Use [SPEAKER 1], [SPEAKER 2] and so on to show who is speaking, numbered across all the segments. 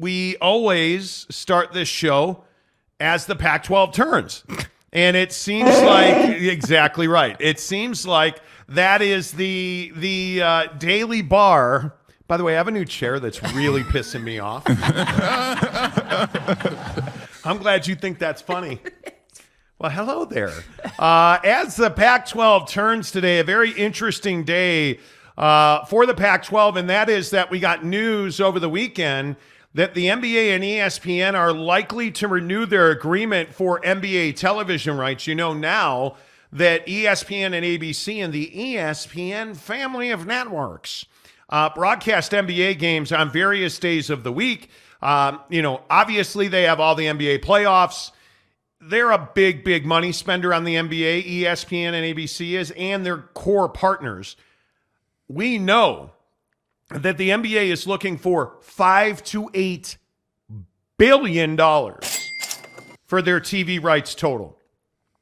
[SPEAKER 1] we always start this show as the Pac-12 turns. And it seems like exactly right. It seems like that is the daily bar. By the way, I have a new chair that's really pissing me off. I'm glad you think that's funny. Well, hello there. As the Pac-12 turns today, a very interesting day for the Pac-12, and that is that we got news over the weekend that the NBA and ESPN are likely to renew their agreement for NBA television rights. You know now that ESPN and ABC and the ESPN family of networks broadcast NBA games on various days of the week. Obviously they have all the NBA playoffs. They're a big, big money spender on the NBA, ESPN and ABC is, and their core partners. We know that the NBA is looking for $5 to $8 billion for their TV rights total.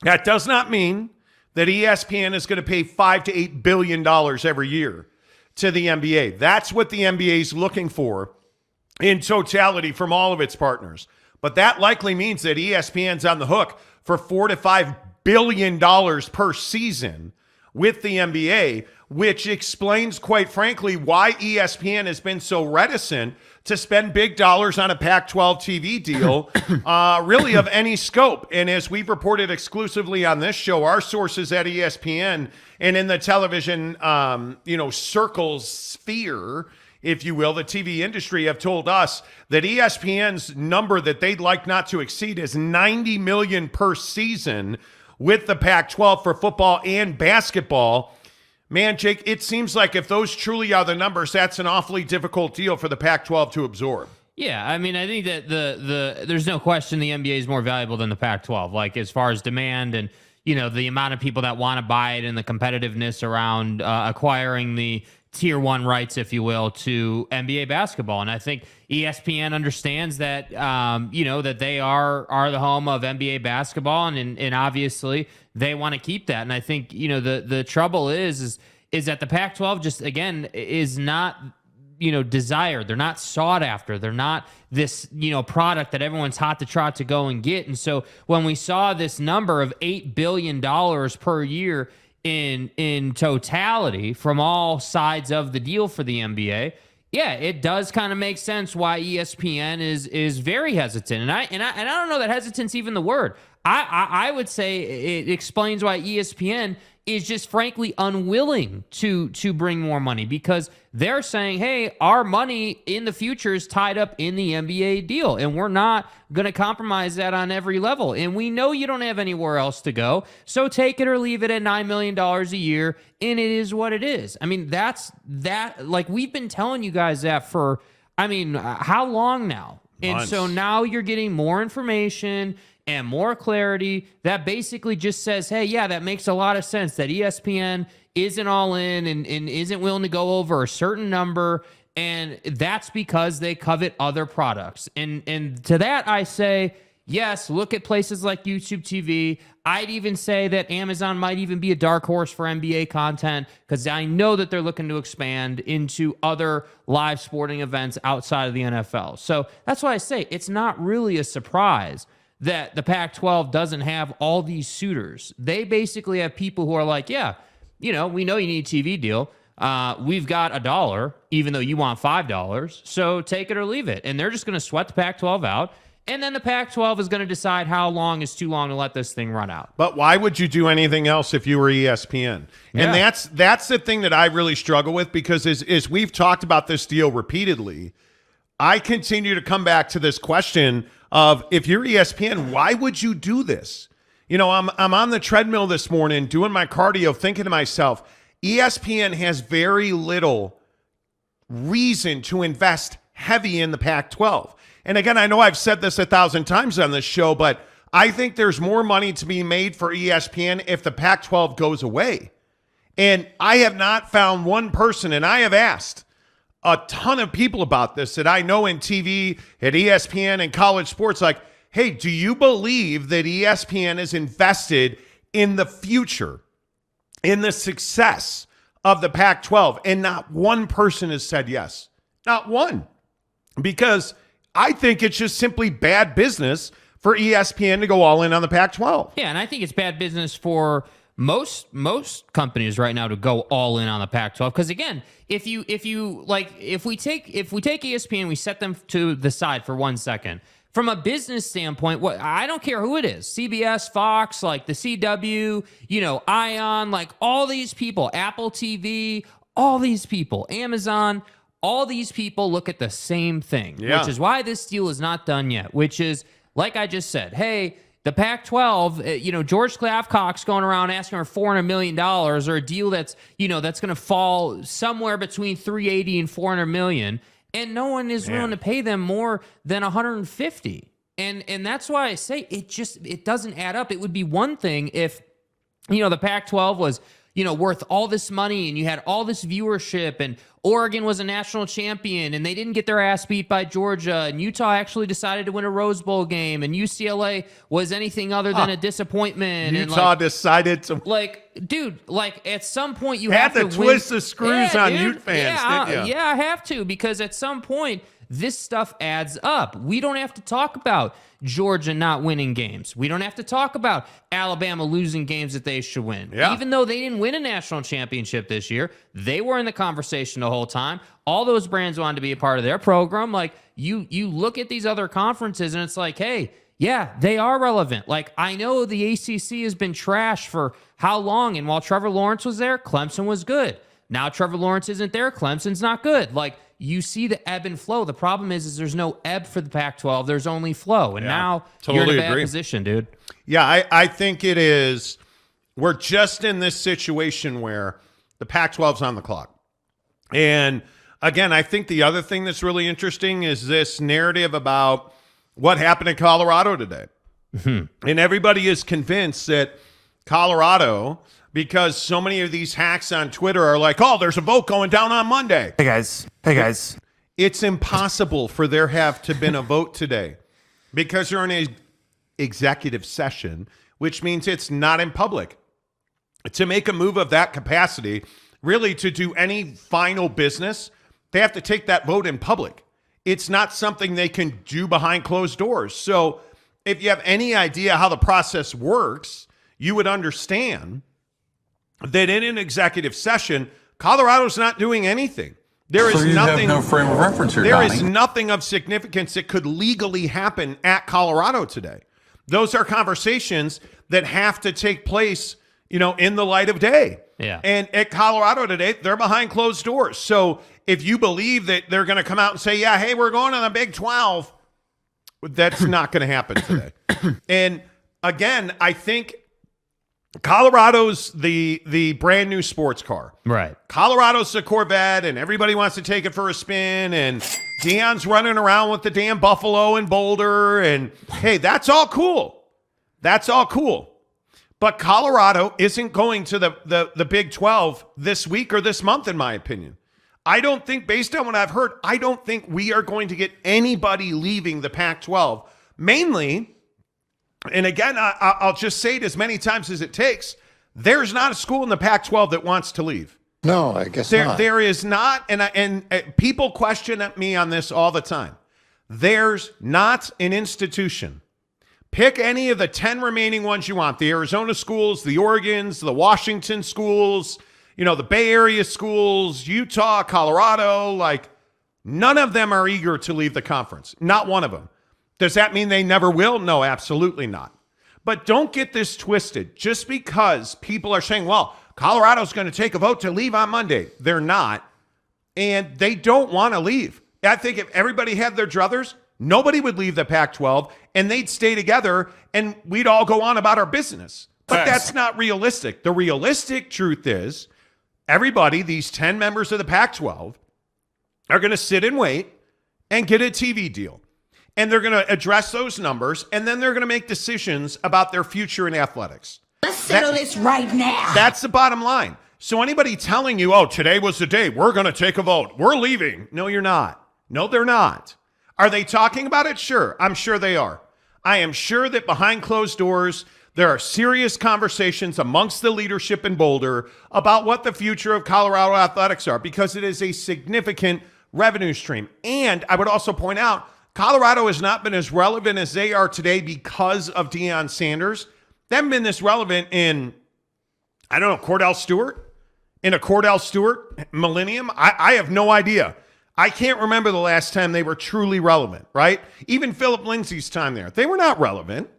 [SPEAKER 1] That does not mean that ESPN is going to pay $5 to $8 billion every year to the NBA. That's what the NBA is looking for in totality from all of its partners. But that likely means that ESPN's on the hook for $4 to $5 billion per season with the NBA, which explains, quite frankly, why ESPN has been so reticent to spend big dollars on a Pac-12 TV deal, really of any scope. And as we've reported exclusively on this show, our sources at ESPN and in the television, circles sphere, if you will, the TV industry have told us that ESPN's number that they'd like not to exceed is $90 million per season with the Pac-12 for football and basketball. Man, Jake, it seems like if those truly are the numbers, that's an awfully difficult deal for the Pac-12 to absorb.
[SPEAKER 2] Yeah, I mean, I think that there's no question the NBA is more valuable than the Pac-12, like as far as demand and, the amount of people that want to buy it and the competitiveness around acquiring the tier one rights, if you will, to NBA basketball. And I think ESPN understands that, that they are the home of NBA basketball, and obviously they want to keep that. And I think, the trouble is that the Pac-12 just, again, is not, desired. They're not sought after. They're not this, product that everyone's hot to trot to go and get. And so when we saw this number of $8 billion per year in totality from all sides of the deal for the NBA, yeah, it does kind of make sense why ESPN is very hesitant. And I don't know that hesitant's even the word. I would say it explains why ESPN is just frankly unwilling to bring more money, because they're saying, hey, our money in the future is tied up in the NBA deal, and we're not going to compromise that on every level. And we know you don't have anywhere else to go, so take it or leave it at $9 million a year, and it is what it is. I mean, like we've been telling you guys that for, how long now? Months. And so now you're getting more information and more clarity that basically just says, hey, yeah, that makes a lot of sense that ESPN isn't all in and isn't willing to go over a certain number, and that's because they covet other products. And to that I say, yes, look at places like YouTube TV. I'd even say that Amazon might even be a dark horse for NBA content, because I know that they're looking to expand into other live sporting events outside of the NFL. So that's why I say it's not really a surprise that the Pac-12 doesn't have all these suitors. They basically have people who are like, yeah, we know you need a TV deal. We've got $1, even though you want $5. So take it or leave it. And they're just going to sweat the Pac-12 out. And then the Pac-12 is going to decide how long is too long to let this thing run out.
[SPEAKER 1] But why would you do anything else if you were ESPN? Yeah. And that's the thing that I really struggle with, because as we've talked about this deal repeatedly, I continue to come back to this question of, if you're ESPN, why would you do this? I'm on the treadmill this morning doing my cardio, thinking to myself, ESPN has very little reason to invest heavy in the Pac-12. And again, I know I've said this 1,000 times on this show, but I think there's more money to be made for ESPN if the Pac-12 goes away. And I have not found one person, and I have asked a ton of people about this that I know in TV, at ESPN and college sports, like, hey, do you believe that ESPN is invested in the future, in the success of the Pac-12? And not one person has said yes. Not one. Because I think it's just simply bad business for ESPN to go all in on the Pac-12.
[SPEAKER 2] Yeah, and I think it's bad business for most companies right now to go all in on the Pac-12, because again, if we take ESPN, we set them to the side for 1 second. From a business standpoint, I don't care who it is, CBS, Fox, like the CW, Ion, like all these people, Apple TV, all these people, Amazon, all these people look at the same thing, which is why this deal is not done yet, which is, like I just said, hey, the Pac-12, George Kliavkoff's going around asking for $400 million, or a deal that's going to fall somewhere between $380 and $400 million, and no one is willing to pay them more than $150. And that's why I say it doesn't add up. It would be one thing if, the Pac-12 was, worth all this money and you had all this viewership and Oregon was a national champion and they didn't get their ass beat by Georgia and Utah actually decided to win a Rose Bowl game and UCLA was anything other than a disappointment.
[SPEAKER 1] Utah decided to...
[SPEAKER 2] Dude, at some point you
[SPEAKER 1] have
[SPEAKER 2] to
[SPEAKER 1] twist the screws on Ute fans, didn't you?
[SPEAKER 2] Yeah, I have to, because at some point this stuff adds up. We don't have to talk about Georgia not winning games. We don't have to talk about Alabama losing games that they should win.
[SPEAKER 1] Yeah.
[SPEAKER 2] Even though they didn't win a national championship this year, they were in the conversation the whole time. All those brands wanted to be a part of their program. Like, you look at these other conferences and it's like, hey, yeah, they are relevant. Like, I know the ACC has been trash for how long, and while Trevor Lawrence was there, Clemson was good. Now Trevor Lawrence isn't there, Clemson's not good. Like, you see the ebb and flow. The problem is there's no ebb for the Pac-12. There's only flow. And now you're in a bad position, dude.
[SPEAKER 1] Yeah, I think it is. We're just in this situation where the Pac-12's on the clock. And again, I think the other thing that's really interesting is this narrative about what happened in Colorado today. Mm-hmm. And everybody is convinced that Colorado, because so many of these hacks on Twitter are like, oh, there's a vote going down on Monday.
[SPEAKER 3] Hey, guys.
[SPEAKER 1] It's impossible for there have to been a vote today because you're in an executive session, which means it's not in public. To make a move of that capacity, really to do any final business, they have to take that vote in public. It's not something they can do behind closed doors. So if you have any idea how the process works, you would understand that in an executive session, Colorado's not doing anything. There is nothing.
[SPEAKER 4] Have no frame of reference here,
[SPEAKER 1] There
[SPEAKER 4] Donnie.
[SPEAKER 1] is nothing of significance that could legally happen at Colorado today. Those are conversations that have to take place, in the light of day.
[SPEAKER 2] Yeah.
[SPEAKER 1] And at Colorado today, they're behind closed doors. So if you believe that they're going to come out and say, yeah, hey, we're going on the Big 12, that's not going to happen today. And again, I think Colorado's the brand new sports car.
[SPEAKER 2] Right.
[SPEAKER 1] Colorado's the Corvette, and everybody wants to take it for a spin, and Deion's running around with the damn Buffalo and Boulder, and hey, that's all cool. That's all cool. But Colorado isn't going to the Big 12 this week or this month, in my opinion. I don't think, based on what I've heard, I don't think we are going to get anybody leaving the Pac-12, mainly. And again, I'll just say it as many times as it takes. There's not a school in the Pac-12 that wants to leave.
[SPEAKER 5] No, I guess not.
[SPEAKER 1] There is not, and people question me on this all the time. There's not an institution. Pick any of the 10 remaining ones you want. The Arizona schools, the Oregons, the Washington schools, the Bay Area schools, Utah, Colorado. Like, none of them are eager to leave the conference. Not one of them. Does that mean they never will? No, absolutely not. But don't get this twisted. Just because people are saying, well, Colorado's going to take a vote to leave on Monday. They're not. And they don't want to leave. I think if everybody had their druthers, nobody would leave the Pac-12 and they'd stay together and we'd all go on about our business. But that's not realistic. The realistic truth is everybody, these 10 members of the Pac-12, are going to sit and wait and get a TV deal. And they're going to address those numbers, and then they're going to make decisions about their future in athletics.
[SPEAKER 6] Let's settle this right now.
[SPEAKER 1] That's the bottom line. So anybody telling you, oh, today was the day, we're going to take a vote, we're leaving. No, you're not. No, they're not. Are they talking about it? Sure. I'm sure they are. I am sure that behind closed doors, there are serious conversations amongst the leadership in Boulder about what the future of Colorado athletics are, because it is a significant revenue stream. And I would also point out, Colorado has not been as relevant as they are today because of Deion Sanders. They haven't been this relevant in, I don't know, Cordell Stewart? In a Cordell Stewart millennium? I have no idea. I can't remember the last time they were truly relevant, right? Even Philip Lindsay's time there. They were not relevant.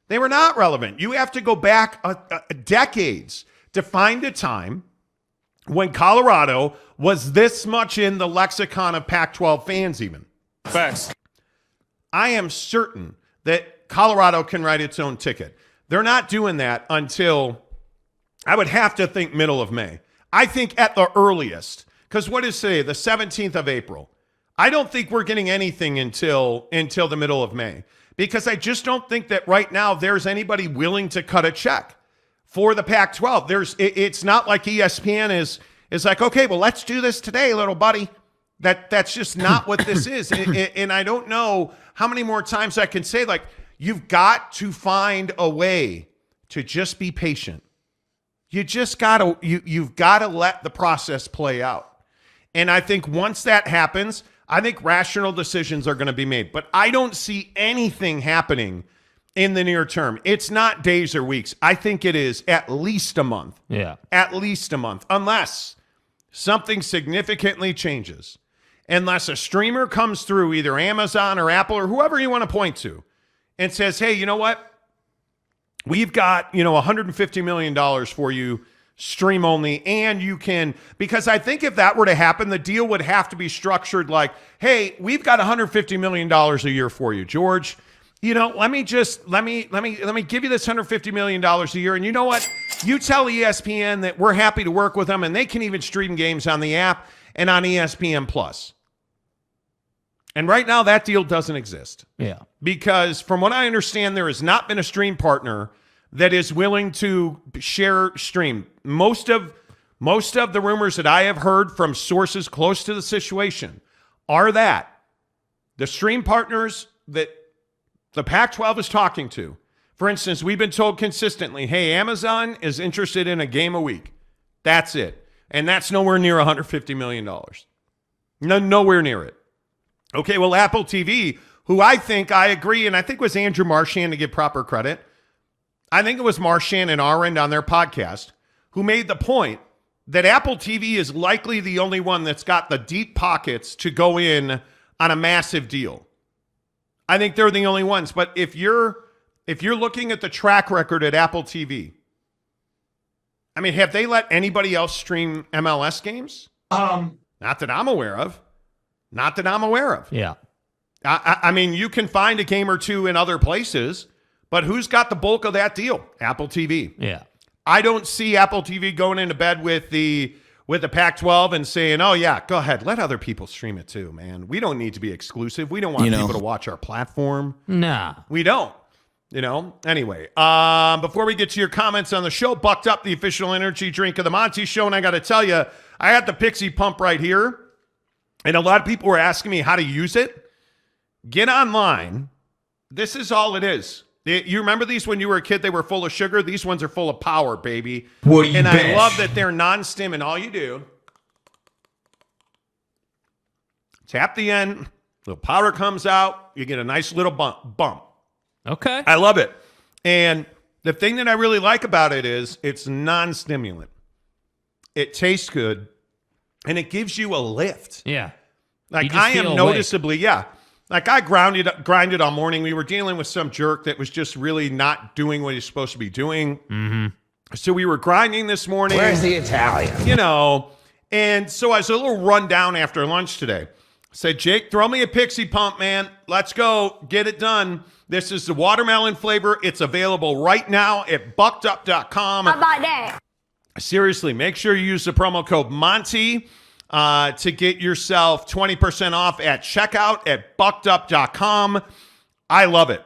[SPEAKER 1] They were not relevant. You have to go back decades to find a time when Colorado was this much in the lexicon of Pac-12 fans even.
[SPEAKER 3] Facts.
[SPEAKER 1] I am certain that Colorado can write its own ticket. They're not doing that until, I would have to think, middle of May. I think at the earliest, because what is today, the 17th of April? I don't think we're getting anything until the middle of May, because I just don't think that right now there's anybody willing to cut a check for the Pac-12. It's not like ESPN is like, okay, well, let's do this today, little buddy. That's just not what this is. And I don't know how many more times I can say, like, you've got to find a way to just be patient. You've got to let the process play out. And I think once that happens, I think rational decisions are going to be made. But I don't see anything happening in the near term. It's not days or weeks. I think it is at least a month.
[SPEAKER 2] Yeah.
[SPEAKER 1] At least a month. Unless something significantly changes. Unless a streamer comes through, either Amazon or Apple or whoever you want to point to, and says, hey, you know what? We've got, $150 million for you, stream only, and you can, because I think if that were to happen, the deal would have to be structured like, hey, we've got $150 million a year for you, George. Let me give you this $150 million a year. And you know what? You tell ESPN that we're happy to work with them, and they can even stream games on the app and on ESPN Plus. And right now, that deal doesn't exist.
[SPEAKER 2] Yeah.
[SPEAKER 1] Because from what I understand, there has not been a stream partner that is willing to share stream. Most of the rumors that I have heard from sources close to the situation are that the stream partners that the Pac-12 is talking to, for instance, we've been told consistently, hey, Amazon is interested in a game a week. That's it. And that's nowhere near $150 million. Nowhere near it. Okay, well, Apple TV, who I agree, and I think it was Andrew Marchand, to give proper credit. I think it was Marchand and Arend on their podcast who made the point that Apple TV is likely the only one that's got the deep pockets to go in on a massive deal. I think they're the only ones. But if you're looking at the track record at Apple TV, I mean, have they let anybody else stream MLS games? Not that I'm aware of. Not that I'm aware of.
[SPEAKER 2] Yeah.
[SPEAKER 1] I mean, you can find a game or two in other places, but who's got the bulk of that deal? Apple TV.
[SPEAKER 2] Yeah.
[SPEAKER 1] I don't see Apple TV going into bed with the Pac-12 and saying, oh, yeah, go ahead. Let other people stream it too, man. We don't need to be exclusive. We don't want people to watch our platform.
[SPEAKER 2] Nah.
[SPEAKER 1] We don't. Anyway, before we get to your comments on the show, Bucked Up, the official energy drink of the Monty Show, and I got to tell you, I got the Pixie Pump right here. And a lot of people were asking me how to use it. Get online. This is all it is. You remember these when you were a kid? They were full of sugar. These ones are full of power, baby. And I love that they're non-stim, and all you do, tap the end, little powder comes out, you get a nice little bump.
[SPEAKER 2] Okay.
[SPEAKER 1] I love it. And the thing that I really like about it is it's non-stimulant. It tastes good. And it gives you a lift.
[SPEAKER 2] Yeah.
[SPEAKER 1] Like I am noticeably, yeah. Like I grinded all morning. We were dealing with some jerk that was just really not doing what he's supposed to be doing.
[SPEAKER 2] Mm-hmm.
[SPEAKER 1] So we were grinding this morning.
[SPEAKER 6] Where's the Italian?
[SPEAKER 1] And so I was a little run down after lunch today. I said, Jake, throw me a Pixie Pump, man. Let's go. Get it done. This is the watermelon flavor. It's available right now at buckedup.com.
[SPEAKER 4] How about that?
[SPEAKER 1] Seriously, make sure you use the promo code Monty to get yourself 20% off at checkout at buckedup.com. I love it.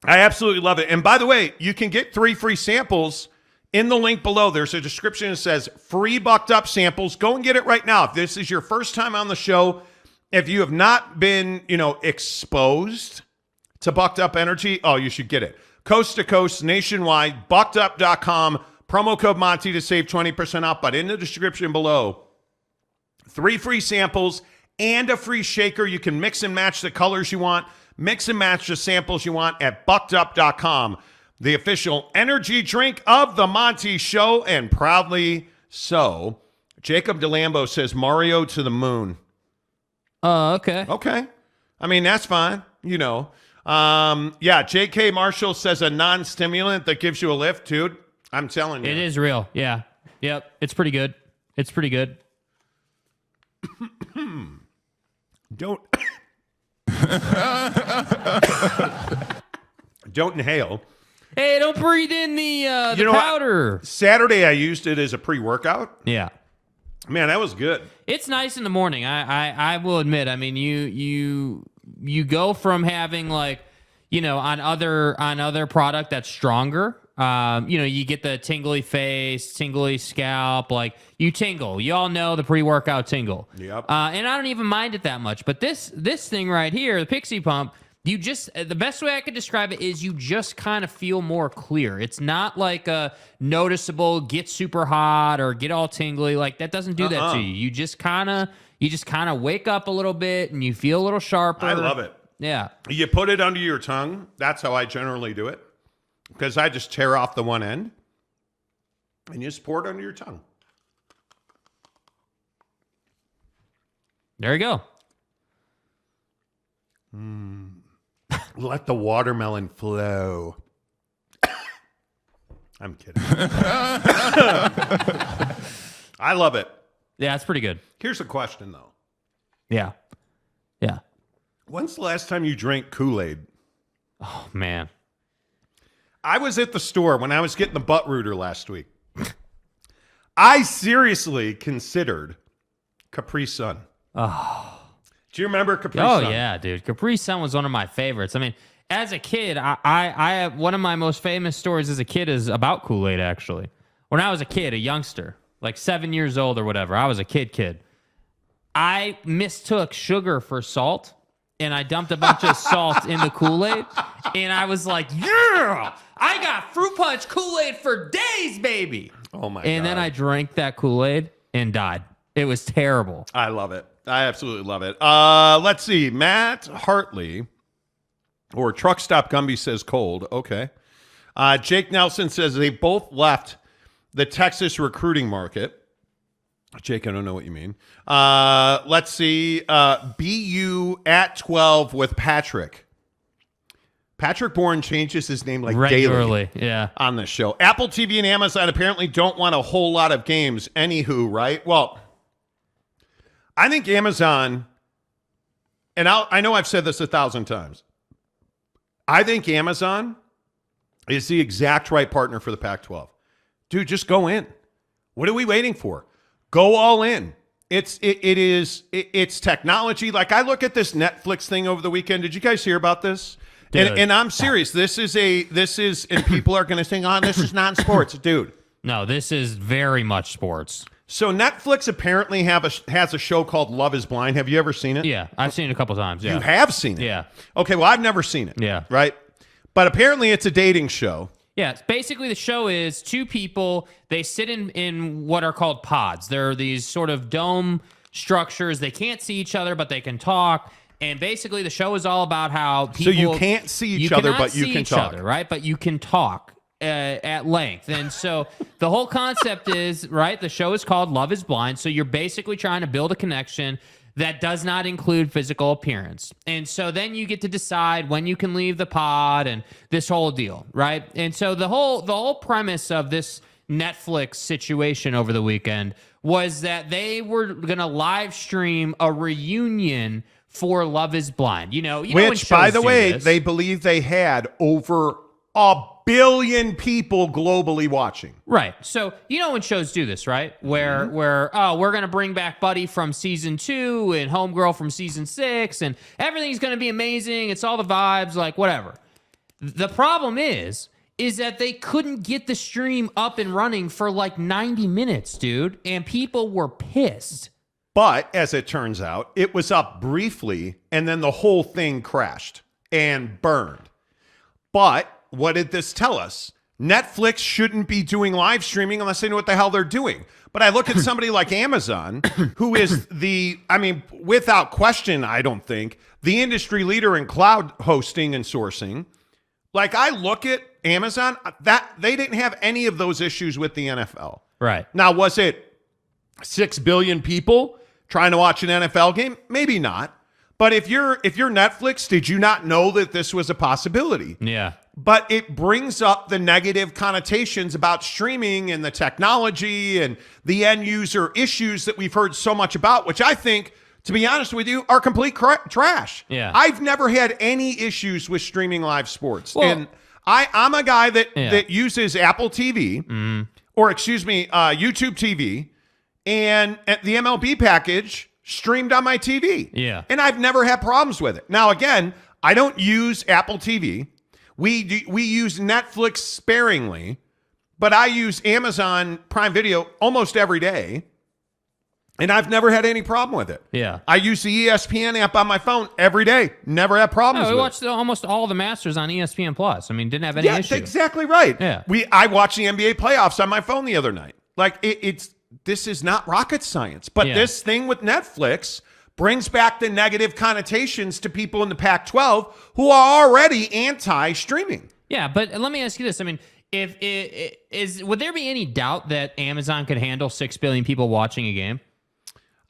[SPEAKER 1] I absolutely love it. And by the way, you can get 3 free samples in the link below. There's a description that says free Bucked Up samples. Go and get it right now. If this is your first time on the show, if you have not been, exposed to Bucked Up Energy, oh, you should get it. Coast to coast, nationwide, buckedup.com. Promo code Monty to save 20% off, but in the description below, 3 free samples and a free shaker. You can mix and match the colors you want, mix and match the samples you want at buckedup.com, the official energy drink of the Monty Show, and proudly so. Jacob DeLambo says Mario to the moon.
[SPEAKER 2] Okay.
[SPEAKER 1] Okay. I mean, that's fine. You know. Yeah, J.K. Marshall says a non-stimulant that gives you a lift, dude. I'm telling you.
[SPEAKER 2] It is real. Yeah. Yep. It's pretty good. It's pretty good.
[SPEAKER 1] Don't don't inhale.
[SPEAKER 2] Hey, don't breathe in the powder.
[SPEAKER 1] Saturday I used it as a pre-workout.
[SPEAKER 2] Yeah.
[SPEAKER 1] Man, that was good.
[SPEAKER 2] It's nice in the morning. I will admit. I mean, you go from having like, you know, on other product that's stronger. You know, you get the tingly face, tingly scalp, like you tingle. You all know the pre-workout tingle.
[SPEAKER 1] Yep.
[SPEAKER 2] And I don't even mind it that much. But this thing right here, the Pixie Pump, you just, the best way I could describe it is you just kind of feel more clear. It's not like a noticeable get super hot or get all tingly. Like that doesn't do that to you. You just kind of wake up a little bit and you feel a little sharper.
[SPEAKER 1] I love it.
[SPEAKER 2] Yeah.
[SPEAKER 1] You put it under your tongue. That's how I generally do it. Because I just tear off the one end and you just pour it under your tongue.
[SPEAKER 2] There you go.
[SPEAKER 1] Let the watermelon flow. I'm kidding. I love it.
[SPEAKER 2] Yeah, it's pretty good.
[SPEAKER 1] Here's a question, though.
[SPEAKER 2] Yeah. Yeah.
[SPEAKER 1] When's the last time you drank Kool-Aid?
[SPEAKER 2] Oh, man.
[SPEAKER 1] I was at the store when I was getting the butt rooter last week. I seriously considered Capri Sun.
[SPEAKER 2] Oh.
[SPEAKER 1] Do you remember Capri Sun?
[SPEAKER 2] Oh, yeah, dude. Capri Sun was one of my favorites. I mean, as a kid, I have one of my most famous stories as a kid is about Kool-Aid, actually. When I was a kid, a youngster, like 7 years old or whatever, I was a kid. I mistook sugar for salt, and I dumped a bunch of salt in the Kool-Aid, and I was like, yeah, I got fruit punch Kool-Aid for days, baby.
[SPEAKER 1] Oh, my God.
[SPEAKER 2] And then I drank that Kool-Aid and died. It was terrible.
[SPEAKER 1] I love it. I absolutely love it. Let's see. Matt Hartley or Truck Stop Gumby says cold. Okay. Jake Nelson says they both left the Texas recruiting market. Jake, I don't know what you mean. Let's see. BU at 12 with Patrick. Patrick Bourne changes his name like
[SPEAKER 2] regularly,
[SPEAKER 1] daily
[SPEAKER 2] yeah,
[SPEAKER 1] on this show. Apple TV and Amazon apparently don't want a whole lot of games. Anywho, right? Well, I think Amazon, and I know I've said this 1,000 times, I think Amazon is the exact right partner for the Pac-12. Dude, just go in. What are we waiting for? Go all in. It's technology. Like I look at this Netflix thing over the weekend. Did you guys hear about this? And I'm serious. This is, and people are going to say, oh, this is non-sports. Dude.
[SPEAKER 2] No, this is very much sports.
[SPEAKER 1] So Netflix apparently has a show called Love is Blind. Have you ever seen it?
[SPEAKER 2] Yeah, I've seen it a couple times. Yeah.
[SPEAKER 1] You have seen it?
[SPEAKER 2] Yeah.
[SPEAKER 1] Okay, well, I've never seen it.
[SPEAKER 2] Yeah.
[SPEAKER 1] Right? But apparently it's a dating show.
[SPEAKER 2] Yeah, basically the show is two people. They sit in what are called pods. They're these sort of dome structures. They can't see each other, but they can talk. And basically the show is all about how people...
[SPEAKER 1] So you can't see each other, but you can talk.
[SPEAKER 2] Right? But you can talk at length. And so the whole concept is, right, the show is called Love is Blind. So you're basically trying to build a connection that does not include physical appearance. And so then you get to decide when you can leave the pod and this whole deal, right? And so the whole premise of this Netflix situation over the weekend was that they were going to live stream a reunion for Love is Blind. You know
[SPEAKER 1] which, by the way, they believe they had over 1 billion people globally watching.
[SPEAKER 2] Right. So, you know when shows do this, right? Where we're going to bring back Buddy from season 2 and Homegirl from season 6 and everything's going to be amazing. It's all the vibes, like whatever. The problem is that they couldn't get the stream up and running for like 90 minutes, dude. And people were pissed.
[SPEAKER 1] But as it turns out, it was up briefly and then the whole thing crashed and burned. But what did this tell us? Netflix shouldn't be doing live streaming unless they know what the hell they're doing. But I look at somebody like Amazon, who is without question, I don't think, the industry leader in cloud hosting and sourcing. Like, I look at Amazon, that they didn't have any of those issues with the NFL.
[SPEAKER 2] Right.
[SPEAKER 1] Now, was it 6 billion people trying to watch an NFL game? Maybe not. But if you're Netflix, did you not know that this was a possibility?
[SPEAKER 2] Yeah.
[SPEAKER 1] But it brings up the negative connotations about streaming and the technology and the end user issues that we've heard so much about, which I think, to be honest with you, are complete trash.
[SPEAKER 2] Yeah.
[SPEAKER 1] I've never had any issues with streaming live sports.
[SPEAKER 2] Well,
[SPEAKER 1] and I'm a guy that uses Apple TV, or YouTube TV, and the MLB package streamed on my TV.
[SPEAKER 2] Yeah.
[SPEAKER 1] And I've never had problems with it. Now, again, I don't use Apple TV. We use Netflix sparingly, but I use Amazon Prime Video almost every day, and I've never had any problem with it.
[SPEAKER 2] Yeah.
[SPEAKER 1] I use the ESPN app on my phone every day. Never had problems with it.
[SPEAKER 2] We watched almost all the Masters on ESPN Plus. I mean, didn't have any issue.
[SPEAKER 1] That's exactly right.
[SPEAKER 2] Yeah.
[SPEAKER 1] I watched the NBA playoffs on my phone the other night. Like, this is not rocket science. But this thing with Netflix brings back the negative connotations to people in the Pac-12 who are already anti-streaming.
[SPEAKER 2] Yeah, but let me ask you this. I mean, would there be any doubt that Amazon could handle 6 billion people watching a game?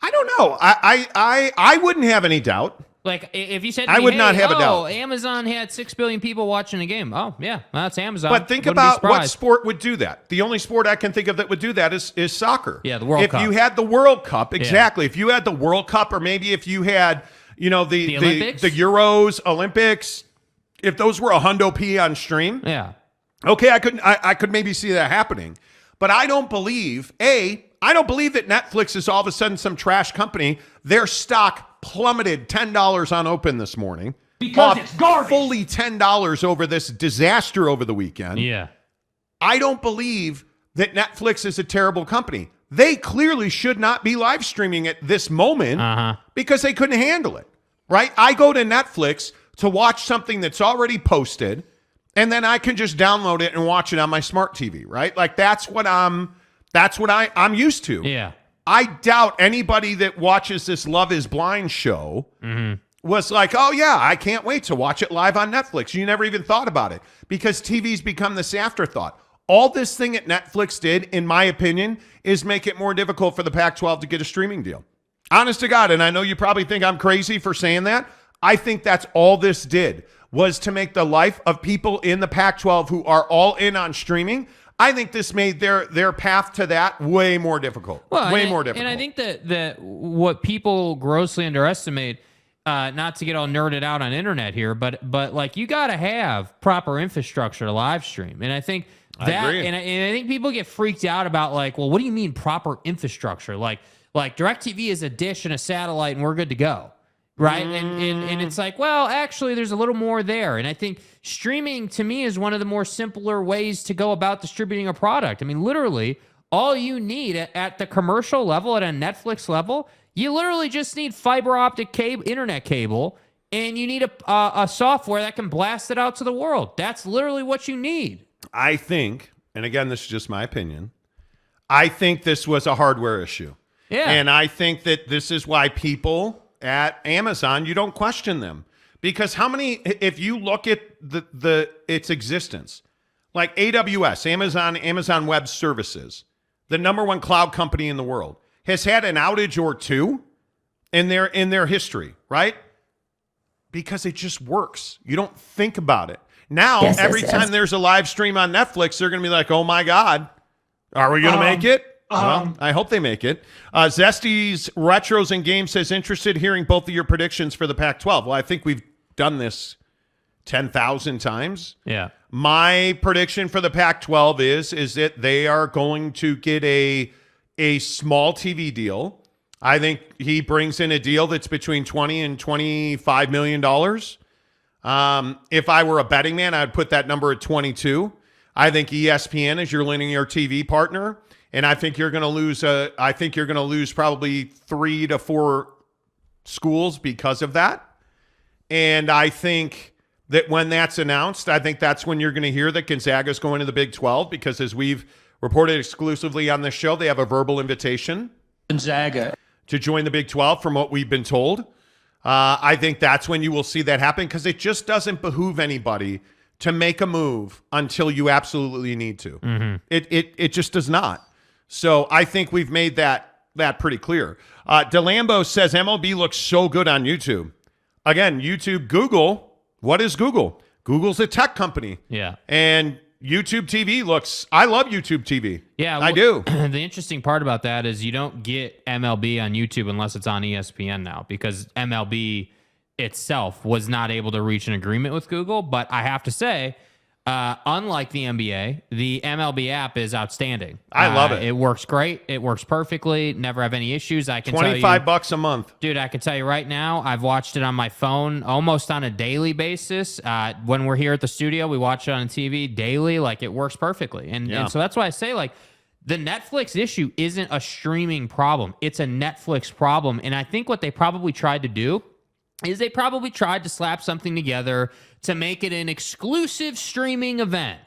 [SPEAKER 1] I don't know. I wouldn't have any doubt.
[SPEAKER 2] Like, if you said to
[SPEAKER 1] I
[SPEAKER 2] me,
[SPEAKER 1] would not have a doubt.
[SPEAKER 2] Amazon had 6 billion people watching a game. Oh, yeah, well, that's Amazon.
[SPEAKER 1] But think about what sport would do that. The only sport I can think of that would do that is soccer.
[SPEAKER 2] Yeah, the World Cup.
[SPEAKER 1] If you had the World Cup, exactly. Yeah. If you had the World Cup, or maybe if you had, the
[SPEAKER 2] Olympics?
[SPEAKER 1] the Euros, Olympics, if those were a hundo P on stream,
[SPEAKER 2] yeah,
[SPEAKER 1] okay, I could maybe see that happening. But I don't believe that Netflix is all of a sudden some trash company. Their stock plummeted $10 on open this morning.
[SPEAKER 6] Because it's garbage.
[SPEAKER 1] Fully $10 over this disaster over the weekend.
[SPEAKER 2] Yeah.
[SPEAKER 1] I don't believe that Netflix is a terrible company. They clearly should not be live streaming at this moment because they couldn't handle it, right? I go to Netflix to watch something that's already posted, and then I can just download it and watch it on my smart TV, right? Like, that's what I'm used to.
[SPEAKER 2] Yeah.
[SPEAKER 1] I doubt anybody that watches this Love is Blind show was like, oh, yeah, I can't wait to watch it live on Netflix. You never even thought about it because TV's become this afterthought. All this thing at Netflix did, in my opinion, is make it more difficult for the Pac-12 to get a streaming deal. Honest to God, and I know you probably think I'm crazy for saying that. I think that's all this did, was to make the life of people in the Pac-12 who are all in on streaming. I think this made their path to that way more difficult. Way more difficult.
[SPEAKER 2] And I think that what people grossly underestimate, not to get all nerded out on internet here, but like, you got to have proper infrastructure to live stream. And I think that, and I think people get freaked out about, like, well, what do you mean proper infrastructure? Like DirecTV is a dish and a satellite and we're good to go. Right. And it's like, well, actually, there's a little more there. And I think streaming, to me, is one of the more simpler ways to go about distributing a product. I mean, literally, all you need at the commercial level, at a Netflix level, you literally just need fiber optic internet cable, and you need a software that can blast it out to the world. That's literally what you need.
[SPEAKER 1] I think, and again, this is just my opinion, I think this was a hardware issue.
[SPEAKER 2] Yeah.
[SPEAKER 1] And I think that this is why people at Amazon, you don't question them, because how many, if you look at its existence, like AWS, Amazon Web Services, the #1 cloud company in the world, has had an outage or two in their history, right? Because it just works. You don't think about it. Now, every time there's a live stream on Netflix, they're going to be like, oh my God, are we going to make it? Well, I hope they make it. Zesty's Retros and Games says, interested hearing both of your predictions for the Pac-12. Well, I think we've done this 10,000 times.
[SPEAKER 2] Yeah.
[SPEAKER 1] My prediction for the Pac-12 is that they are going to get a small TV deal. I think he brings in a deal that's between $20 and $25 million. If I were a betting man, I'd put that number at 22. I think ESPN is your linear TV partner. And I think you're going to lose. I think you're going to lose probably 3 to 4 schools because of that. And I think that when that's announced, I think that's when you're going to hear that Gonzaga's going to the Big 12, because as we've reported exclusively on this show, they have a verbal invitation
[SPEAKER 3] Gonzaga
[SPEAKER 1] to join the Big 12 from what we've been told. I think that's when you will see that happen, because it just doesn't behoove anybody to make a move until you absolutely need to. It just does not. So I think we've made that pretty clear. DeLambo says MLB looks so good on YouTube. Again, YouTube, Google. What is Google? Google's a tech company.
[SPEAKER 2] Yeah.
[SPEAKER 1] And YouTube TV I love YouTube TV.
[SPEAKER 2] Yeah,
[SPEAKER 1] I do.
[SPEAKER 2] The interesting part about that is you don't get MLB on YouTube unless it's on ESPN now, because MLB itself was not able to reach an agreement with Google. But I have to say, unlike the NBA, the MLB app is outstanding.
[SPEAKER 1] I love it.
[SPEAKER 2] It works great. It works perfectly. Never have any issues. I can tell you,
[SPEAKER 1] $25 a month.
[SPEAKER 2] dude, I can tell you right now, I've watched it on my phone almost on a daily basis. When we're here at the studio, we watch it on TV daily. Like, it works perfectly. And so that's why I say, like, the Netflix issue isn't a streaming problem. It's a Netflix problem. And I think what they probably tried to do is they probably tried to slap something together to make it an exclusive streaming event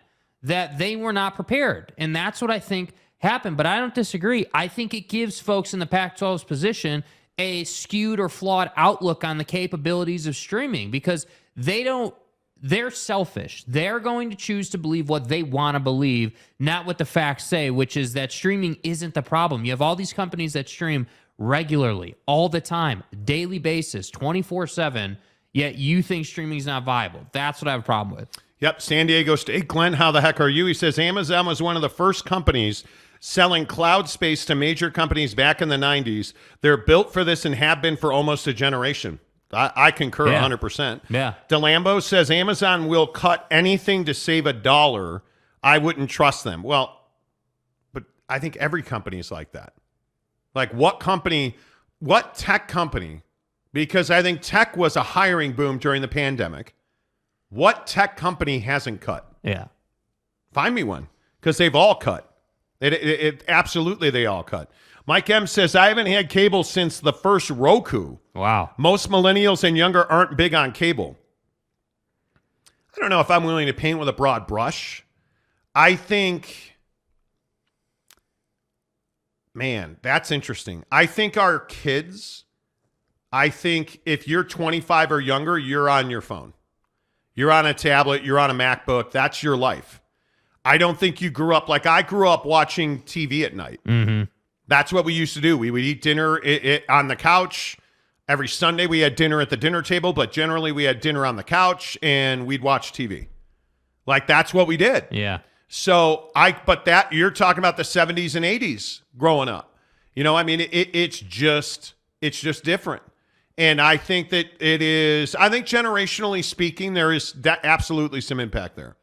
[SPEAKER 2] that they were not prepared. And that's what I think happened. But I don't disagree. I think it gives folks in the Pac-12's position a skewed or flawed outlook on the capabilities of streaming, because they're selfish. They're going to choose to believe what they want to believe, not what the facts say, which is that streaming isn't the problem. You have all these companies that stream regularly, all the time, daily basis, 24/7, yet you think streaming is not viable. That's what I have a problem with.
[SPEAKER 1] Yep, San Diego State. Glenn, how the heck are you? He says Amazon was one of the first companies selling cloud space to major companies back in the 90s. They're built for this and have been for almost a generation. I concur 100%.
[SPEAKER 2] Yeah.
[SPEAKER 1] DeLambo says Amazon will cut anything to save $1. I wouldn't trust them. Well, but I think every company is like that. Like, what tech company, because I think tech was a hiring boom during the pandemic. What tech company hasn't cut?
[SPEAKER 2] Yeah.
[SPEAKER 1] Find me one, because they've all cut. It absolutely, they all cut. Mike M says, I haven't had cable since the first Roku.
[SPEAKER 2] Wow.
[SPEAKER 1] Most millennials and younger aren't big on cable. I don't know if I'm willing to paint with a broad brush. I think, man, that's interesting. I think our kids, if you're 25 or younger, you're on your phone. You're on a tablet, you're on a MacBook. That's your life. I don't think you grew up like I grew up watching TV at night.
[SPEAKER 2] Mm-hmm.
[SPEAKER 1] That's what we used to do. We would eat dinner on the couch. Every Sunday we had dinner at the dinner table, but generally we had dinner on the couch and we'd watch TV. Like, that's what we did.
[SPEAKER 2] Yeah.
[SPEAKER 1] So but you're talking about the 70s and 80s growing up. You know, I mean, it's just different. And I think that I think generationally speaking, there is absolutely some impact there.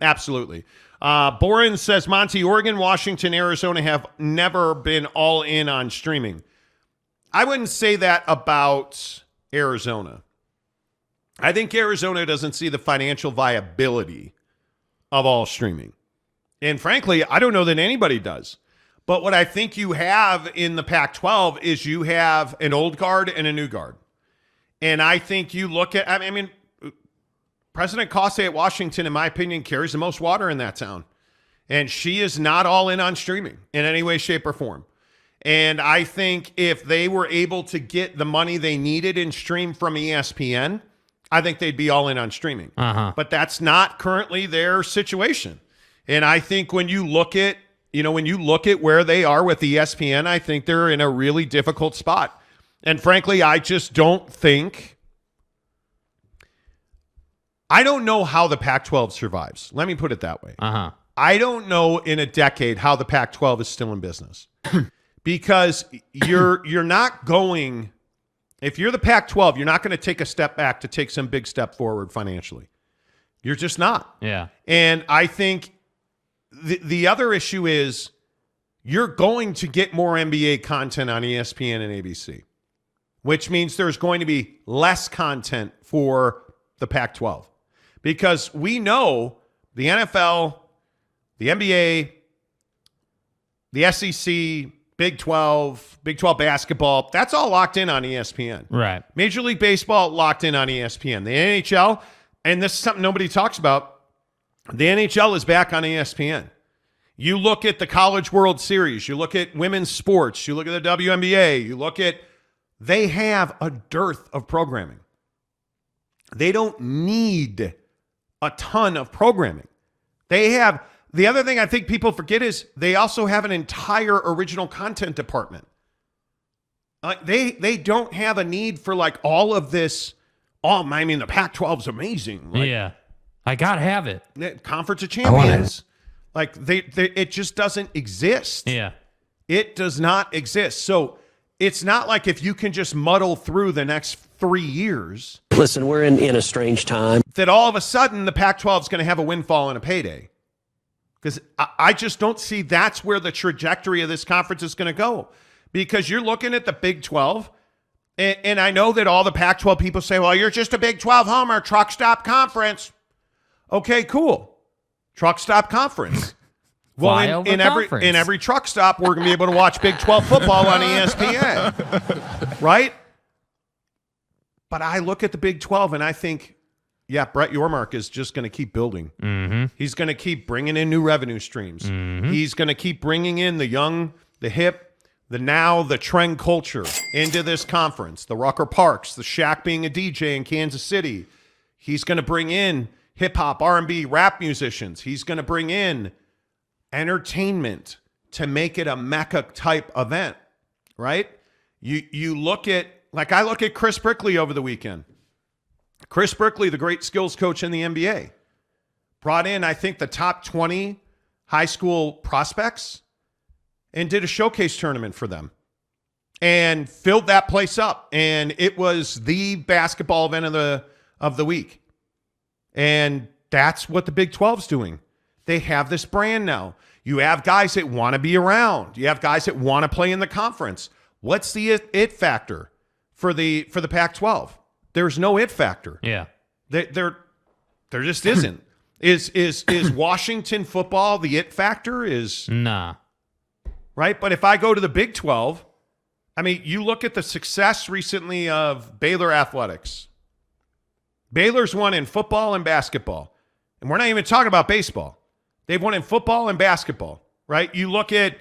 [SPEAKER 1] Absolutely. Boren says, Monty, Oregon, Washington, Arizona have never been all in on streaming. I wouldn't say that about Arizona. I think Arizona doesn't see the financial viability of all streaming. And frankly, I don't know that anybody does. But what I think you have in the Pac-12 is you have an old guard and a new guard. And I think you look at, I mean, President Cossey at Washington, in my opinion, carries the most water in that town. And she is not all in on streaming in any way, shape, or form. And I think if they were able to get the money they needed in stream from ESPN, I think they'd be all in on streaming. But that's not currently their situation. And I think when you look at, where they are with ESPN, I think they're in a really difficult spot. And frankly, I just don't think, I don't know how the Pac-12 survives. Let me put it that way. I don't know in a decade how the Pac-12 is still in business. Because you're not going, if you're the Pac-12, you're not going to take a step back to take some big step forward financially. You're just not.
[SPEAKER 2] Yeah.
[SPEAKER 1] And I think the other issue is you're going to get more NBA content on ESPN and ABC, which means there's going to be less content for the Pac-12. Because we know the NFL, the NBA, the SEC, Big 12 basketball, that's all locked in on ESPN.
[SPEAKER 2] Right.
[SPEAKER 1] Major League Baseball locked in on ESPN. The NHL, and this is something nobody talks about, the NHL is back on ESPN. You look at the College World Series, you look at women's sports, you look at the WNBA, you look at, they have a dearth of programming. They don't need a ton of programming. They have, the other thing I think people forget is they also have an entire original content department. They don't have a need for like all of this. Oh, I mean, the Pac-12 is amazing. Like,
[SPEAKER 2] yeah. I got to have it.
[SPEAKER 1] Conference of Champions. Like it just doesn't exist.
[SPEAKER 2] Yeah.
[SPEAKER 1] It does not exist. So it's not like if you can just muddle through the next 3 years.
[SPEAKER 3] Listen, we're in a strange time.
[SPEAKER 1] That all of a sudden the Pac-12 is going to have a windfall and a payday. Because I just don't see that's where the trajectory of this conference is going to go. Because you're looking at the Big 12, and I know that all the Pac-12 people say, well, you're just a Big 12 homer, truck stop conference. Okay, cool. Truck stop conference. Well, in every truck stop, we're going to be able to watch Big 12 football on ESPN. Right? But I look at the Big 12 and I think, yeah, Brett Yormark is just going to keep building.
[SPEAKER 2] Mm-hmm.
[SPEAKER 1] He's going to keep bringing in new revenue streams.
[SPEAKER 2] Mm-hmm.
[SPEAKER 1] He's going to keep bringing in the young, the hip, the trend culture into this conference. The Rucker Parks, the Shaq being a DJ in Kansas City. He's going to bring in hip-hop, R&B, rap musicians. He's going to bring in entertainment to make it a Mecca-type event, right? You look at, like I look at Chris Brickley over the weekend. Chris Brickley, the great skills coach in the NBA, brought in, I think, the top 20 high school prospects and did a showcase tournament for them and filled that place up. And it was the basketball event of the week. And that's what the Big 12's doing. They have this brand now. You have guys that want to be around. You have guys that want to play in the conference. What's the it factor for the Pac-12? There's no it factor.
[SPEAKER 2] Yeah.
[SPEAKER 1] There just isn't. Is Washington football the it factor?
[SPEAKER 2] Nah.
[SPEAKER 1] Right? But if I go to the Big 12, I mean, you look at the success recently of Baylor athletics. Baylor's won in football and basketball. And we're not even talking about baseball. They've won in football and basketball, right? You look at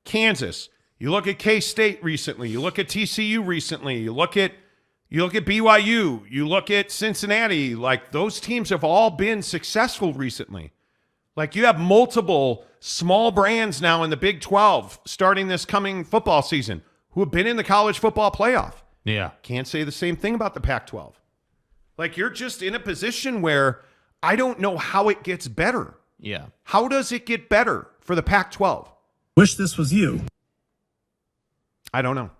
[SPEAKER 1] Kansas. You look at K-State recently. You look at TCU recently. You look at BYU. You look at Cincinnati. Like, those teams have all been successful recently. Like, you have multiple small brands now in the Big 12 starting this coming football season who have been in the college football playoff.
[SPEAKER 2] Yeah.
[SPEAKER 1] Can't say the same thing about the Pac-12. Like, you're just in a position where I don't know how it gets better.
[SPEAKER 2] Yeah.
[SPEAKER 1] How does it get better for the Pac-12?
[SPEAKER 4] Wish this was you.
[SPEAKER 1] I don't know.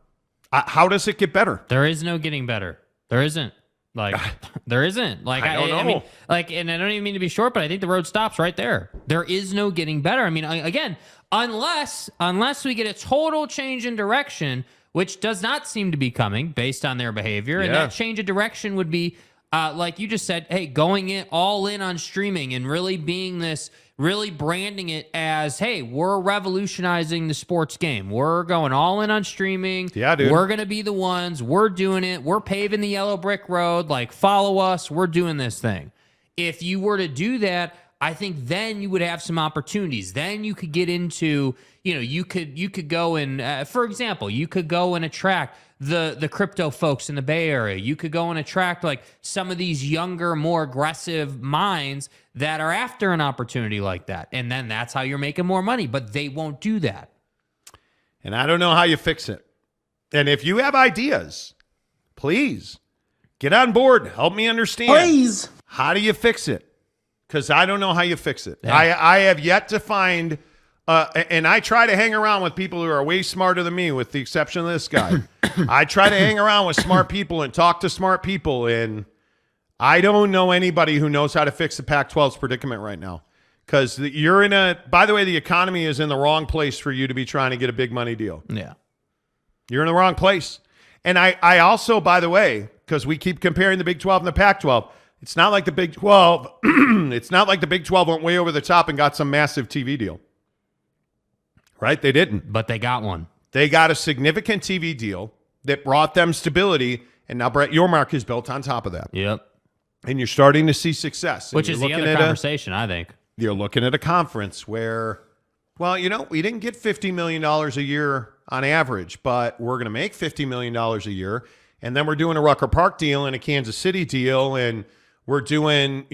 [SPEAKER 1] How does it get better?
[SPEAKER 2] There is no getting better. There isn't. Like, there isn't. Like,
[SPEAKER 1] I don't know.
[SPEAKER 2] I mean, like, and I don't even mean to be short, but I think the road stops right there. There is no getting better. I mean, again, unless we get a total change in direction, which does not seem to be coming based on their behavior, and that change of direction would be, like you just said, hey, going all in on streaming and really being this, really branding it as, hey, we're revolutionizing the sports game. We're going all in on streaming.
[SPEAKER 1] Yeah, dude.
[SPEAKER 2] We're going to be the ones. We're doing it. We're paving the yellow brick road. Like, follow us. We're doing this thing. If you were to do that, I think then you would have some opportunities. Then you could get into, you could go and, for example, you could go and attract the crypto folks in the Bay Area. You could go and attract like some of these younger, more aggressive minds that are after an opportunity like that. And then that's how you're making more money, but they won't do that.
[SPEAKER 1] And I don't know how you fix it. And if you have ideas, please get on board. Help me understand.
[SPEAKER 6] Please.
[SPEAKER 1] How do you fix it? Because I don't know how you fix it.
[SPEAKER 2] Yeah.
[SPEAKER 1] I have yet to find, and I try to hang around with people who are way smarter than me, with the exception of this guy. I try to hang around with smart people and talk to smart people, and I don't know anybody who knows how to fix the Pac-12's predicament right now. Because you're by the way, the economy is in the wrong place for you to be trying to get a big money deal.
[SPEAKER 2] Yeah.
[SPEAKER 1] You're in the wrong place. And I also, by the way, because we keep comparing the Big 12 and the Pac-12, it's not like the Big 12, it's not like the Big 12 went way over the top and got some massive TV deal. Right? They didn't.
[SPEAKER 2] But they got one.
[SPEAKER 1] They got a significant TV deal that brought them stability, and now Brett Yormark is built on top of that.
[SPEAKER 2] Yep.
[SPEAKER 1] and you're starting to see success.
[SPEAKER 2] Which is the other conversation, I think.
[SPEAKER 1] You're looking at a conference where, well, we didn't get $50 million a year on average, but we're going to make $50 million a year. And then we're doing a Rucker Park deal and a Kansas City deal, and we're doing,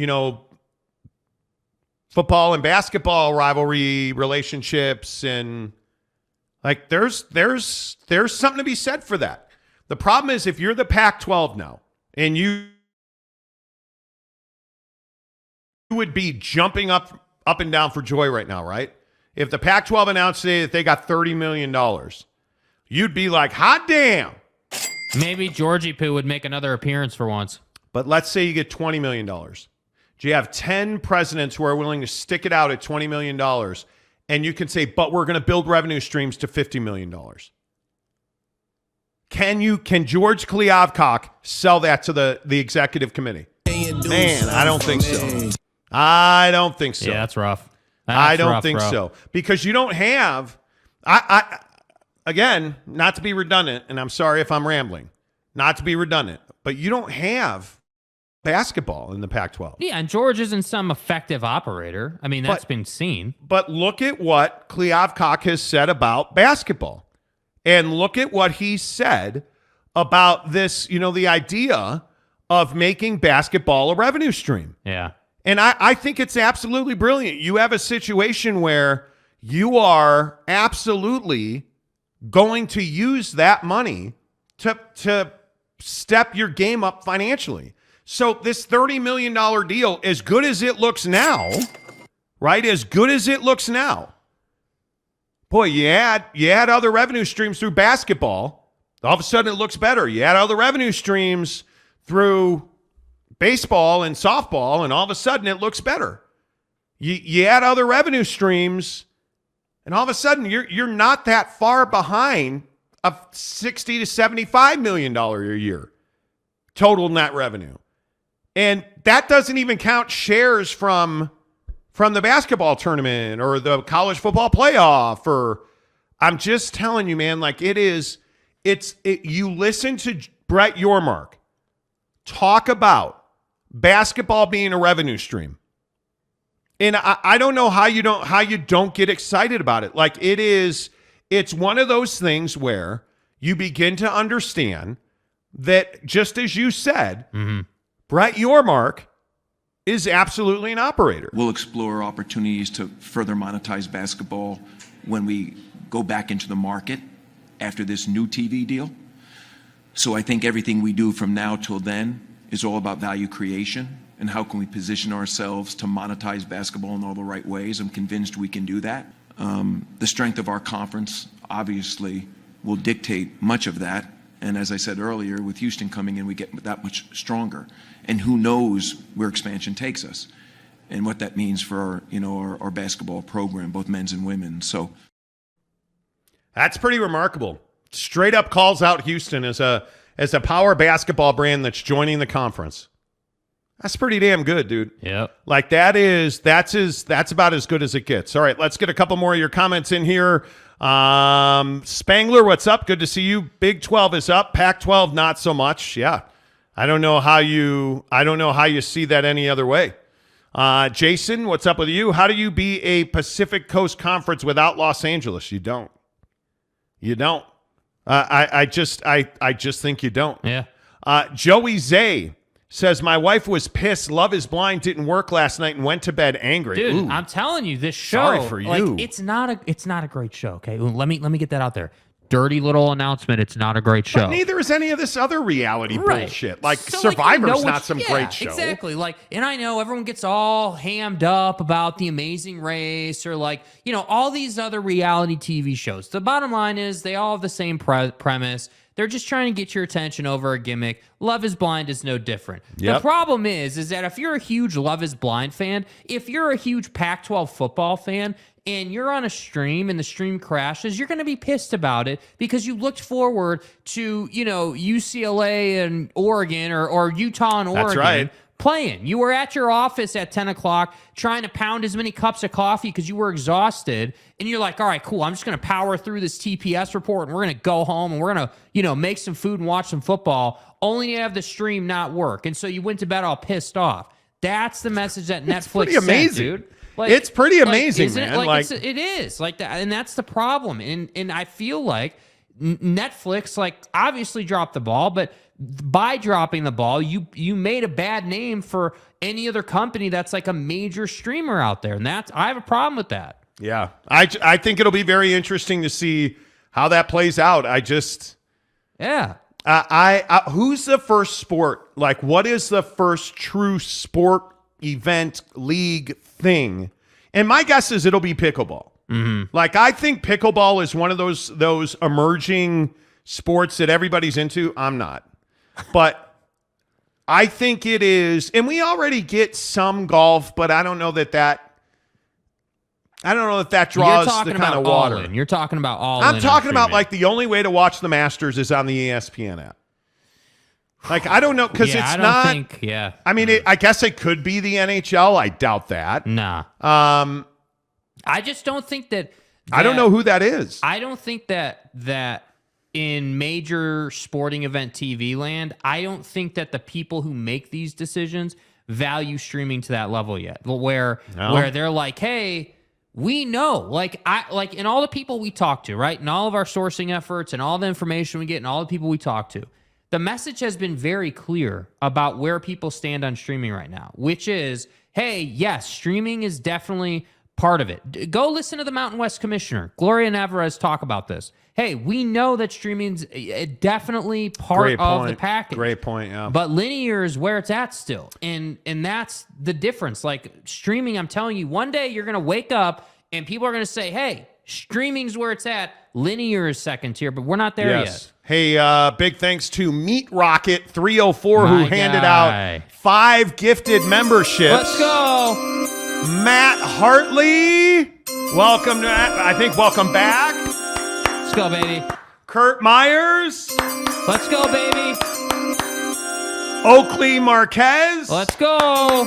[SPEAKER 1] football and basketball rivalry relationships, and like there's something to be said for that. The problem is if you're the Pac-12 now, and you would be jumping up and down for joy right now, right? If the Pac-12 announced today that they got $30 million, you'd be like, hot damn.
[SPEAKER 2] Maybe Georgie Poo would make another appearance for once.
[SPEAKER 1] But let's say you get $20 million. Do you have 10 presidents who are willing to stick it out at $20 million? And you can say, but we're going to build revenue streams to $50 million. Can George Kliavkoff sell that to the executive committee? Man, I don't think so. I don't think so.
[SPEAKER 2] Yeah, that's rough.
[SPEAKER 1] I don't think so. Because you don't have, again, not to be redundant, and I'm sorry if I'm rambling, not to be redundant, but you don't have basketball in the Pac-12.
[SPEAKER 2] Yeah, and George isn't some effective operator. I mean, that's been seen.
[SPEAKER 1] But look at what Kliavkoff has said about basketball. And look at what he said about this, the idea of making basketball a revenue stream.
[SPEAKER 2] Yeah.
[SPEAKER 1] And I think it's absolutely brilliant. You have a situation where you are absolutely going to use that money to step your game up financially. So this $30 million deal, as good as it looks now, right? As good as it looks now. Boy, you add other revenue streams through basketball. All of a sudden it looks better. You add other revenue streams through baseball and softball, and all of a sudden it looks better. You add other revenue streams, and all of a sudden you're not that far behind a $60 to $75 million a year total net revenue. And that doesn't even count shares from the basketball tournament or the college football playoff. Or I'm just telling you, man, like you listen to Brett Yormark talk about basketball being a revenue stream. And I don't know how you don't get excited about it. Like it's one of those things where you begin to understand that, just as you said, Brett Yormark is absolutely an operator.
[SPEAKER 4] We'll explore opportunities to further monetize basketball when we go back into the market after this new TV deal. So I think everything we do from now till then is all about value creation and how can we position ourselves to monetize basketball in all the right ways. I'm convinced we can do that. The strength of our conference obviously will dictate much of that. And as I said earlier, with Houston coming in, we get that much stronger. And who knows where expansion takes us and what that means for our basketball program, both men's and women's. So
[SPEAKER 1] that's pretty remarkable. Straight up calls out Houston as a power basketball brand that's joining the conference. That's pretty damn good, dude.
[SPEAKER 2] Yep.
[SPEAKER 1] Like that's about as good as it gets. All right, let's get a couple more of your comments in here. Spangler, what's up? Good to see you. Big 12 is up. Pac-12 not so much. Yeah. I don't know how you see that any other way. Jason, what's up with you? How do you be a Pacific Coast Conference without Los Angeles? You don't. I just think you don't.
[SPEAKER 2] Yeah.
[SPEAKER 1] Joey Zay says, my wife was pissed. Love is Blind didn't work last night and went to bed angry.
[SPEAKER 2] Dude,
[SPEAKER 1] Ooh.
[SPEAKER 2] I'm telling you, this show.
[SPEAKER 1] Sorry for you.
[SPEAKER 2] Like, it's not a great show. Okay, let me get that out there. Dirty little announcement. It's not a great show.
[SPEAKER 1] But neither is any of this other reality bullshit. Like
[SPEAKER 2] so,
[SPEAKER 1] Survivor's not some great show.
[SPEAKER 2] Exactly. Like, and I know everyone gets all hammed up about The Amazing Race or all these other reality TV shows. The bottom line is they all have the same premise. They're just trying to get your attention over a gimmick. Love is Blind is no different.
[SPEAKER 1] Yep.
[SPEAKER 2] The problem is that if you're a huge Love is Blind fan, if you're a huge Pac-12 football fan, and you're on a stream and the stream crashes, you're going to be pissed about it because you looked forward to, UCLA and Oregon or Utah and Oregon playing. You were at your office at 10 o'clock trying to pound as many cups of coffee because you were exhausted. And you're like, all right, cool. I'm just going to power through this TPS report and we're going to go home and we're going to, make some food and watch some football, only to have the stream not work. And so you went to bed all pissed off. That's the message that Netflix
[SPEAKER 1] pretty amazing.
[SPEAKER 2] sent, dude.
[SPEAKER 1] It's pretty amazing,
[SPEAKER 2] isn't
[SPEAKER 1] man.
[SPEAKER 2] It is like that. And that's the problem. And I feel like Netflix, obviously dropped the ball, but by dropping the ball, you made a bad name for any other company that's like a major streamer out there. And I have a problem with that.
[SPEAKER 1] Yeah. I think it'll be very interesting to see how that plays out.
[SPEAKER 2] Yeah.
[SPEAKER 1] Who's the first sport? Like, what is the first true sport event league thing? And my guess is it'll be pickleball.
[SPEAKER 2] Mm-hmm.
[SPEAKER 1] Like, I think pickleball is one of those emerging sports that everybody's into. I'm not. But I think it is, and we already get some golf, but I don't know that draws the kind of water.
[SPEAKER 2] You're talking about all
[SPEAKER 1] I'm talking about like the only way to watch the Masters is on the ESPN app. Like, I don't know, because it's not. I mean, I guess it could be the NHL. I doubt that.
[SPEAKER 2] Nah. I just don't think that
[SPEAKER 1] I don't know who that is.
[SPEAKER 2] I don't think that in major sporting event TV land, I don't think that the people who make these decisions value streaming to that level yet. Where they're like, hey, we know, and all the people we talk to, right? And all of our sourcing efforts and all the information we get and all the people we talk to, the message has been very clear about where people stand on streaming right now, which is, hey, yes, streaming is definitely part of it. Go listen to the Mountain West Commissioner, Gloria Navarez, talk about this. Hey, we know that streaming's definitely part of the package.
[SPEAKER 1] Great point, yeah.
[SPEAKER 2] But linear is where it's at still. And that's the difference. Like, streaming, I'm telling you, one day you're going to wake up and people are going to say, hey, streaming's where it's at. Linear is second tier, but we're not there yet.
[SPEAKER 1] Hey, big thanks to Meat Rocket 304 who handed out 5 gifted memberships.
[SPEAKER 2] Let's go.
[SPEAKER 1] Matt Hartley, welcome back.
[SPEAKER 2] Let's go, baby.
[SPEAKER 1] Kurt Myers.
[SPEAKER 2] Let's go, baby.
[SPEAKER 1] Oakley Marquez.
[SPEAKER 2] Let's go.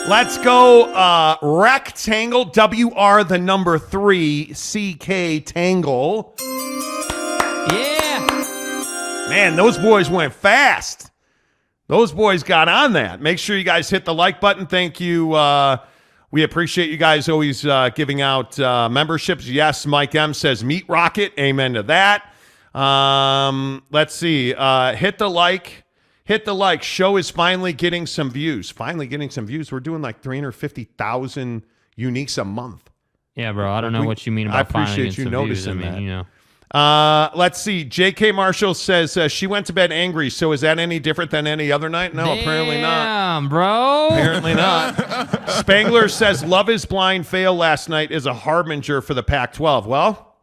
[SPEAKER 1] Let's go, Rectangle, WR the number 3, CK Tangle.
[SPEAKER 2] Yeah.
[SPEAKER 1] Man, those boys went fast. Those boys got on that. Make sure you guys hit the like button. Thank you. We appreciate you guys always giving out memberships. Yes, Mike M says Meat Rocket. Amen to that. Let's see. Hit the like. Hit the like. Show is finally getting some views. We're doing like 350,000 uniques a month.
[SPEAKER 2] Yeah, bro. I don't know what you mean about finally getting some views.
[SPEAKER 1] I appreciate you noticing that.
[SPEAKER 2] Let's
[SPEAKER 1] see. J.K. Marshall says she went to bed angry. So is that any different than any other night? No, apparently not.
[SPEAKER 2] Damn, bro.
[SPEAKER 1] Apparently not. Spangler says Love is Blind fail last night is a harbinger for the Pac-12. Well,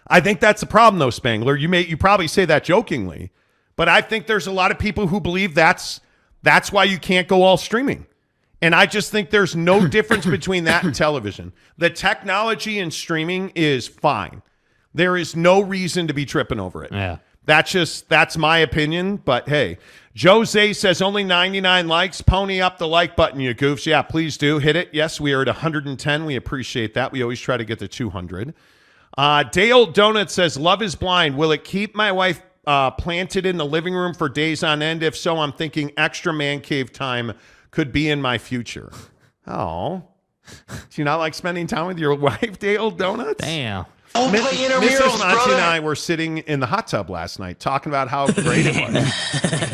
[SPEAKER 1] I think that's the problem, though, Spangler. You probably say that jokingly, but I think there's a lot of people who believe that's why you can't go all streaming. And I just think there's no difference between that and television. The technology in streaming is fine. There is no reason to be tripping over it.
[SPEAKER 2] Yeah.
[SPEAKER 1] That's my opinion. But hey, Jose says only 99 likes. Pony up the like button, you goofs. Yeah, please do. Hit it. Yes, we are at 110. We appreciate that. We always try to get to 200. Dale Donut says, Love is Blind. Will it keep my wife planted in the living room for days on end? If so, I'm thinking extra man cave time could be in my future. Oh. Do you not like spending time with your wife, Dale Donuts?
[SPEAKER 2] Damn.
[SPEAKER 1] Mrs. Monty and I were sitting in the hot tub last night talking about how great it was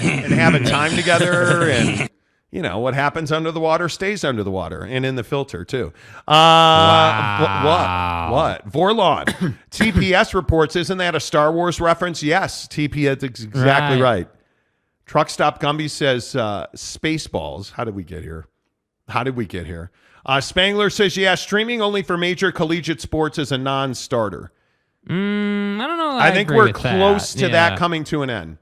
[SPEAKER 1] and having time together, and what happens under the water stays under the water and in the filter too.
[SPEAKER 2] Wow.
[SPEAKER 1] What? Vorlon. TPS reports, isn't that a Star Wars reference? Yes, TPS is exactly right. Truck Stop Gumby says Spaceballs. How did we get here? Spangler says, yeah, streaming only for major collegiate sports is a non-starter.
[SPEAKER 2] I don't know.
[SPEAKER 1] I think we're close to that coming to an end.